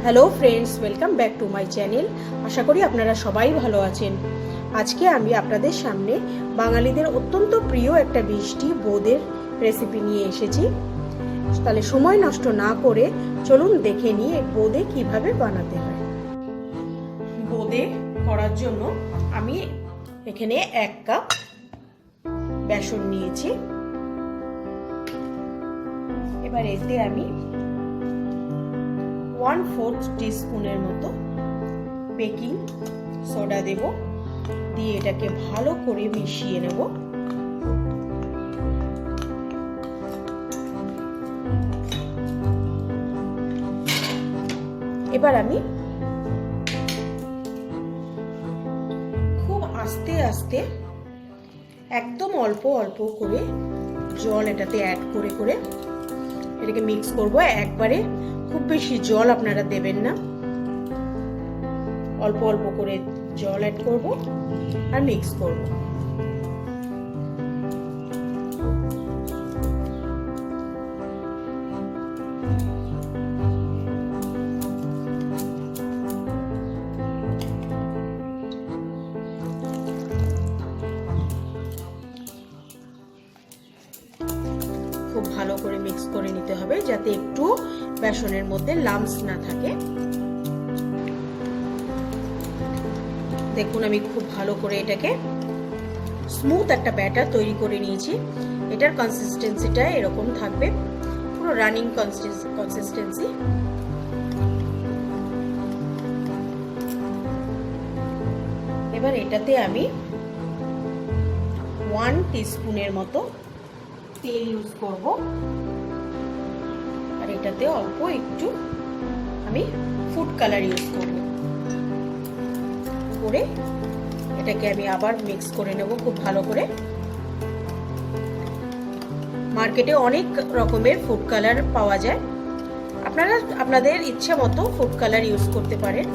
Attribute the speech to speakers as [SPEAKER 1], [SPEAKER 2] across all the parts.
[SPEAKER 1] Hello friends, welcome back to my channel. আশা করি আপনারা সবাই ভালো আছেন। আজকে আমি আপনাদের সামনে বাঙালিদের অত্যন্ত প্রিয় একটা মিষ্টি বোঁদের রেসিপি নিয়ে এসেছি। তাহলে সময় নষ্ট না করে চলুন দেখে নিয়ে বোঁদে কিভাবে বানাতে হয়। বোঁদে করার জন্য আমি এখানে 1 কাপ বেসন নিয়েছি। এবার এতে আমি 1/4 টিস্পুনের মতো বেকিং সোডা দেব, দিয়ে এটাকে ভালো করে মিশিয়ে নেব। এবার আমি খুব আস্তে আস্তে একদম অল্প অল্প করে জল এটাতে অ্যাড করে করে এটাকে মিক্স করব। একবারে খুব বেশি জল আপনারা দেবেন না, অল্প অল্প করে জল অ্যাড করব আর মিক্স করব। খুব ভালো করে মিক্স করে নিতে হবে যাতে একটু বেসনের মধ্যে লাম্পস না থাকে। দেখুন আমি খুব ভালো করে এটাকে স্মুথ একটা ব্যাটার তৈরি করে নিয়েছি। এটার কনসিস্টেন্সিটা এরকম থাকবে, পুরো রানিং কনসিস্টেন্সি। এবার এটাতে আমি 1 টিস্পুনের মতো তেল ইউজ করব, আর এটাতে অল্প একটু আমি ফুড কালার ইউজ করব। করে এটাকে আমি আবার মিক্স করে নেব খুব ভালো করে। মার্কেটে অনেক রকমের ফুড কালার পাওয়া যায়, আপনারা আপনাদের ইচ্ছা মতো ফুড কালার ইউজ করতে পারেন।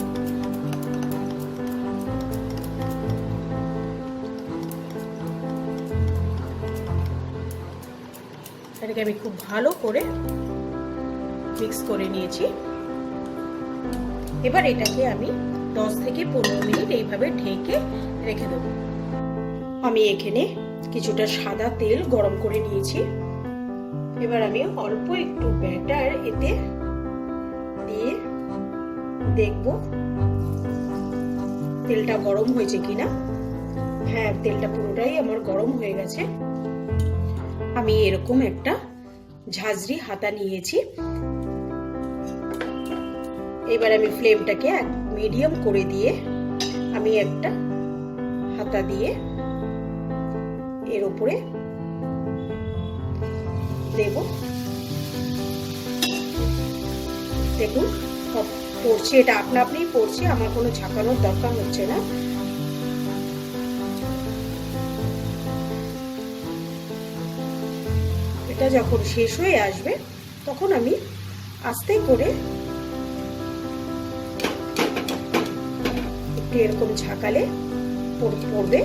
[SPEAKER 1] এটাকে আমি খুব ভালো করে মিক্স করে নিয়েছি। এবার এটাকে আমি 10 থেকে 15 মিনিট এইভাবে ঢেকে রেখে দেব। আমি এখানে কিছুটা সাদা তেল গরম করে নিয়েছি। এবার আমি অল্প একটু ব্যাটার এতে দিয়ে দেখব তেলটা গরম হয়েছে কিনা। হ্যাঁ, তেলটা পুরোটাই আমার গরম হয়ে গেছে। আমি এরকম একটা ঝাঁঝরি হাতা নিয়েছি। এবার আমি ফ্লেমটাকে মিডিয়াম করে দিয়ে আমি একটা হাতা দিয়ে এর উপরে দেব। দেখুন পড়ছে, এটা আপনা আপনি পড়ছে, আমার কোনো ঝাঁকানোর দরকার হচ্ছে না। এটা যখন শেষ হয়ে আসবে তখন আমি আস্তে করে একটু এরকম ঝাঁকালে পড়বে।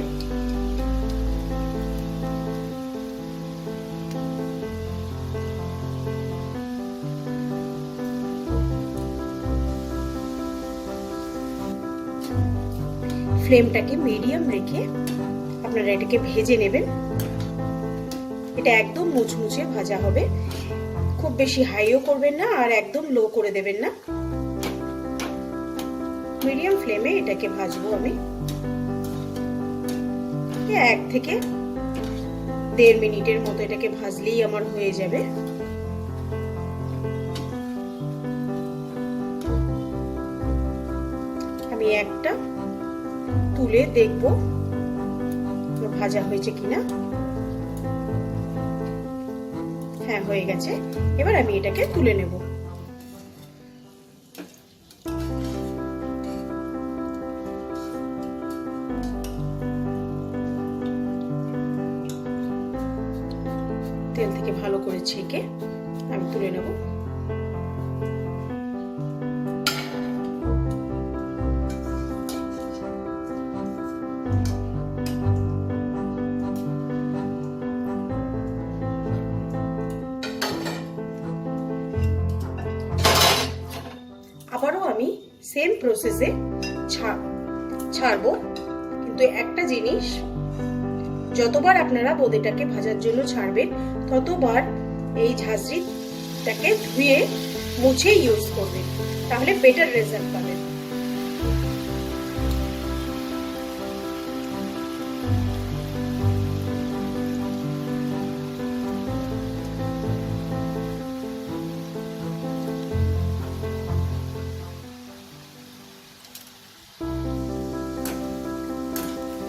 [SPEAKER 1] ফ্লেমটাকে মিডিয়াম রেখে আপনারা এটাকে ভেজে নেবেন। এটা একদম মুচমুচে ভাজা হবে, খুব বেশি হাইও করবেন না আর একদম লো করে দেবেন না। মিডিয়াম ফ্লেমে এটাকে ভাজবো আমি। 1 থেকে 1.5 মিনিটের মতো এটাকে ভাজলেই আমার হয়ে যাবে। আমি একটা তুলে দেখবো ভাজা হয়েছে কিনা। হ্যাঁ, হয়ে গেছে। এবার আমি এটাকে তুলে নেব। তেল থেকে ভালো করে ছেঁকে আমি তুলে নেব। আবারও আমি সেম প্রসেসে ছাড়বো। কিন্তু একটা জিনিস, যতবার আপনারা বোঁদেটাকে ভাজার জন্য ছাড়বেন ততবার এই ঝাঁঝরিটাকে ধুয়ে মুছে ইউজ করবেন, তাহলে বেটার রেজাল্ট পাবেন।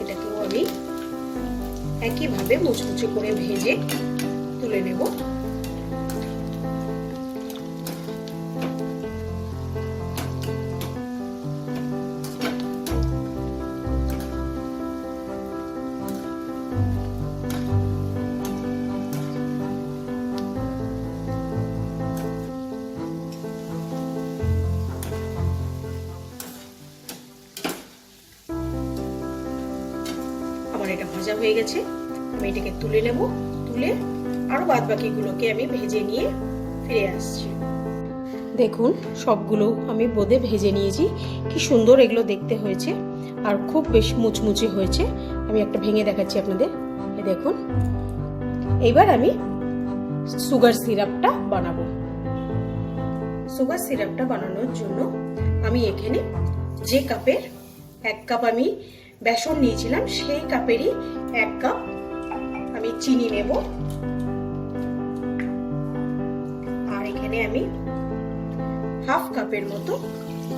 [SPEAKER 1] এটাকেও আমি একইভাবে মুচমুচে করে ভেজে তুলে নেব। আমার এটা ভাজা হয়ে গেছে, আমি এটাকে তুলে নেব। তুলে আরো বাদ বাকিগুলোকে আমি ভেজে নিয়ে ফিরে আসছি। দেখুন সবগুলো আমি বোঁদে ভেজে নিয়েছি, কি সুন্দর এগুলো দেখতে হয়েছে আর খুব বেশ মুচমুচে হয়েছে। আমি একটা ভেঙে দেখাচ্ছি আপনাদের, দেখুন। এবার আমি সুগার সিরাপটা বানাবো। সুগার সিরাপটা বানানোর জন্য আমি এখানে যে কাপের 1 কাপ আমি বেসন নিয়েছিলাম, সেই কাপেরই 1 কাপ আমি চিনি নেব। আর এখানে আমি হাফ কাপের মতো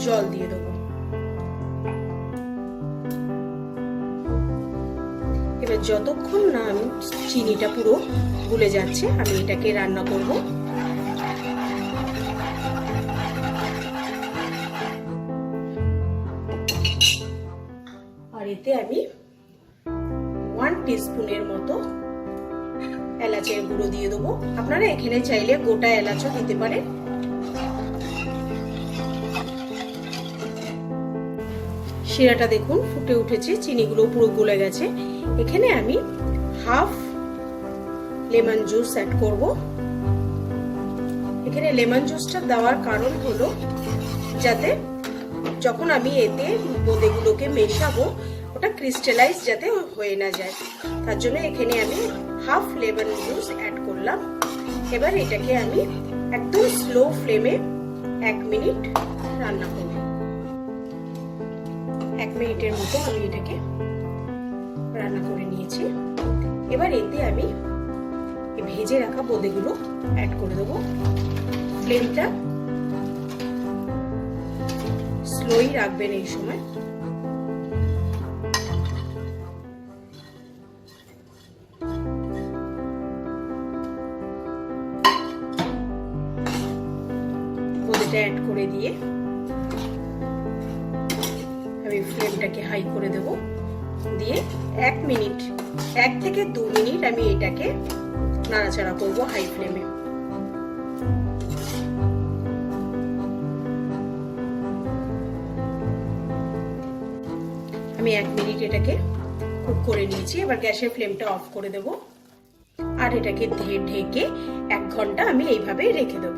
[SPEAKER 1] জল দিয়ে দেবো। এবার যতক্ষণ না আমি চিনিটা পুরো গুলে যাচ্ছে আমি এটাকে রান্না করব। আর এতে আমি 1 টিস্পুনের মতো এলাচের গুঁড়ো দিয়ে দেবো। আপনারা এখানে চাইলে গোটা এলাচও দিতে পারেন। শিরাটা দেখুন ফুটে উঠেছে, চিনিগুলো পুরো গলে গেছে। এখানে আমি হাফ লেমন জুস অ্যাড করব। এখানে লেমন জুসটা দেওয়ার কারণ হলো যাতে যখন আমি এতে বোঁদেগুলোকে মেশাবো ওটা ক্রিস্টালাইজ যাতে হয়ে না যায়, তার জন্য এখানে আমি হাফ লেমন জুস অ্যাড করলাম। এবার এটাকে আমি একদম স্লো ফ্লেমে 1 মিনিট রান্না করব। 1 মিনিটের মতো আমি এটাকে রান্না করে নিয়েছি। এবার এতে আমি ভেজে রাখা বোঁদেগুলো অ্যাড করে দেবো। ফ্লেমটা স্লোই রাখবেন এই সময়। বোঁদেটা অ্যাড করে দিয়ে আমি ফ্লেমটাকে হাই করে দেব। দিয়ে 1 মিনিট 1 থেকে 2 মিনিট আমি এটাকে নাড়াচাড়া করব হাই ফ্লেমে। আমি 1 মিনিট এটাকে কুক করে নিয়েছি। এবার গ্যাসের ফ্লেমটা অফ করে দেব আর এটাকে ঢেকে 1 ঘন্টা আমি এইভাবে রেখে দেব।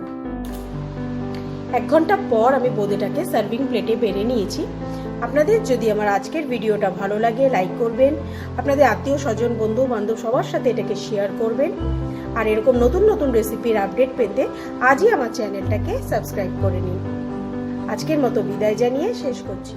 [SPEAKER 1] 1 ঘন্টা পর আমি বোঁদেটাকে সার্ভিং প্লেটে বেড়ে নিয়েছি। আপনাদের যদি আমার আজকের ভিডিওটা ভালো লাগে লাইক করবেন, আপনাদের আত্মীয় স্বজন বন্ধু বান্ধব সবার সাথে এটাকে শেয়ার করবেন। আর এরকম নতুন নতুন রেসিপির আপডেট পেতে আজই আমার চ্যানেলটাকে সাবস্ক্রাইব করে নিন। আজকের মতো বিদায় জানিয়ে শেষ করছি।